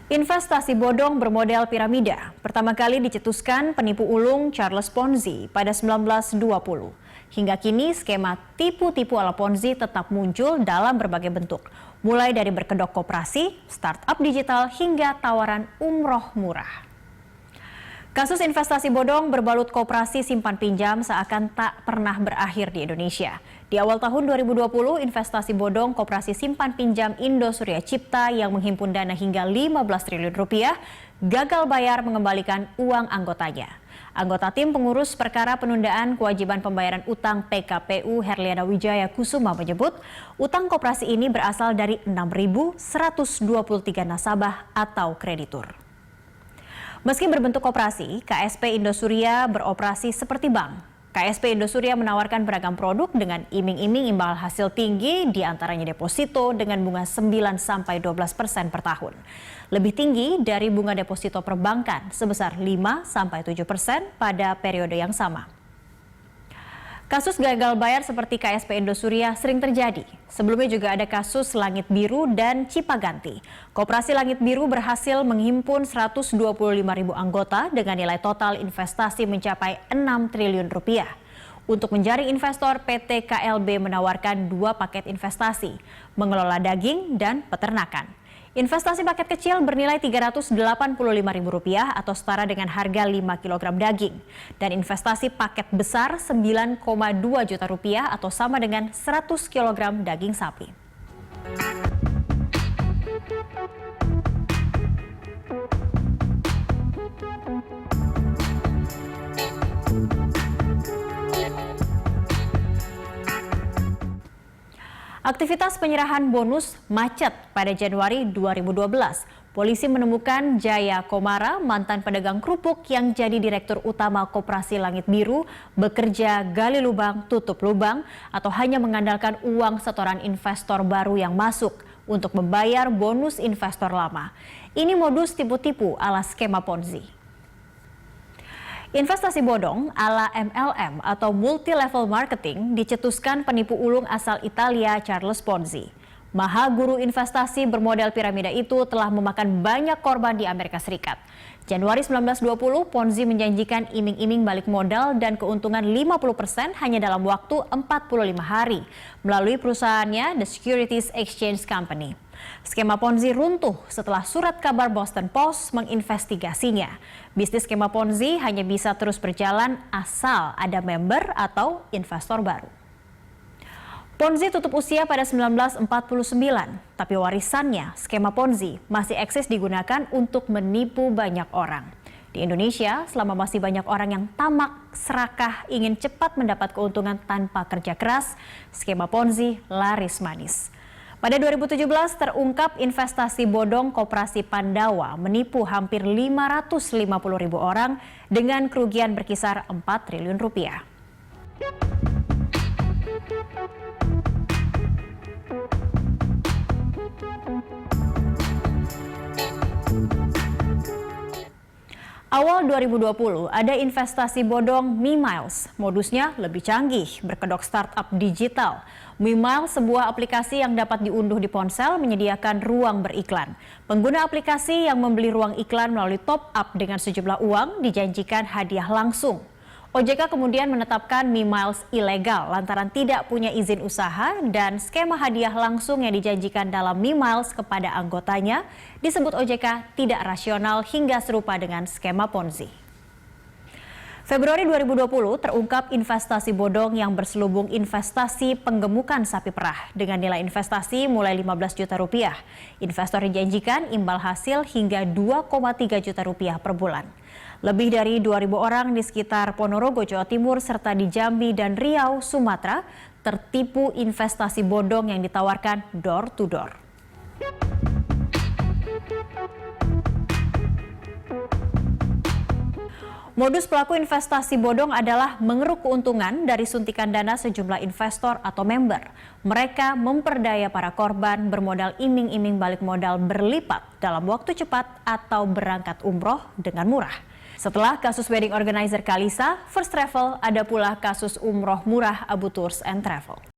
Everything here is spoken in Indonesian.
Investasi bodong bermodel piramida pertama kali dicetuskan penipu ulung Charles Ponzi pada 1920. Hingga kini skema tipu-tipu ala Ponzi tetap muncul dalam berbagai bentuk, mulai dari berkedok koperasi, startup digital hingga tawaran umroh murah. Kasus investasi bodong berbalut koperasi simpan pinjam seakan tak pernah berakhir di Indonesia. Di awal tahun 2020, investasi bodong koperasi simpan pinjam Indo Surya Cipta yang menghimpun dana hingga 15 triliun rupiah gagal bayar mengembalikan uang anggotanya. Anggota tim pengurus perkara penundaan kewajiban pembayaran utang PKPU Herliana Wijaya Kusuma menyebut utang koperasi ini berasal dari 6.123 nasabah atau kreditur. Meski berbentuk koperasi, KSP Indosurya beroperasi seperti bank. KSP Indosurya menawarkan beragam produk dengan iming-iming imbal hasil tinggi, diantaranya deposito dengan bunga 9-12% per tahun. Lebih tinggi dari bunga deposito perbankan sebesar 5-7% pada periode yang sama. Kasus gagal bayar seperti KSP Indosurya sering terjadi. Sebelumnya juga ada kasus Langit Biru dan Cipaganti. Koperasi Langit Biru berhasil menghimpun 125.000 anggota dengan nilai total investasi mencapai 6 triliun rupiah. Untuk menjaring investor, PT KLB menawarkan 2 paket investasi, mengelola daging dan peternakan. Investasi paket kecil bernilai Rp385.000 atau setara dengan harga 5 kg daging. Dan investasi paket besar 9,2 juta rupiah atau sama dengan 100 kg daging sapi. Aktivitas penyerahan bonus macet pada Januari 2012. Polisi menemukan Jaya Komara, mantan pedagang kerupuk yang jadi Direktur Utama Koperasi Langit Biru, bekerja gali lubang tutup lubang atau hanya mengandalkan uang setoran investor baru yang masuk untuk membayar bonus investor lama. Ini modus tipu-tipu ala skema Ponzi. Investasi bodong ala MLM atau multi-level marketing dicetuskan penipu ulung asal Italia Charles Ponzi. Maha guru investasi bermodel piramida itu telah memakan banyak korban di Amerika Serikat. Januari 1920, Ponzi menjanjikan iming-iming balik modal dan keuntungan 50% hanya dalam waktu 45 hari melalui perusahaannya The Securities Exchange Company. Skema Ponzi runtuh setelah surat kabar Boston Post menginvestigasinya. Bisnis skema Ponzi hanya bisa terus berjalan asal ada member atau investor baru. Ponzi tutup usia pada 1949, tapi warisannya, skema Ponzi, masih eksis digunakan untuk menipu banyak orang. Di Indonesia, selama masih banyak orang yang tamak, serakah, ingin cepat mendapat keuntungan tanpa kerja keras, skema Ponzi laris manis. Pada 2017 terungkap investasi bodong Koperasi Pandawa menipu hampir 550.000 orang dengan kerugian berkisar 4 triliun rupiah. Awal 2020 ada investasi bodong MeMiles. Modusnya lebih canggih, berkedok startup digital. MeMiles, sebuah aplikasi yang dapat diunduh di ponsel, menyediakan ruang beriklan. Pengguna aplikasi yang membeli ruang iklan melalui top up dengan sejumlah uang dijanjikan hadiah langsung. OJK kemudian menetapkan MeMiles ilegal lantaran tidak punya izin usaha dan skema hadiah langsung yang dijanjikan dalam MeMiles kepada anggotanya disebut OJK tidak rasional hingga serupa dengan skema Ponzi. Februari 2020 terungkap investasi bodong yang berselubung investasi penggemukan sapi perah dengan nilai investasi mulai 15 juta rupiah. Investor dijanjikan imbal hasil hingga 2,3 juta rupiah per bulan. Lebih dari 2.000 orang di sekitar Ponorogo, Jawa Timur, serta di Jambi dan Riau, Sumatera, tertipu investasi bodong yang ditawarkan door to door. Modus pelaku investasi bodong adalah mengeruk keuntungan dari suntikan dana sejumlah investor atau member. Mereka memperdaya para korban bermodal iming-iming balik modal berlipat dalam waktu cepat atau berangkat umroh dengan murah. Setelah kasus wedding organizer Kalisa, First Travel, ada pula kasus umroh murah Abu Tours and Travel.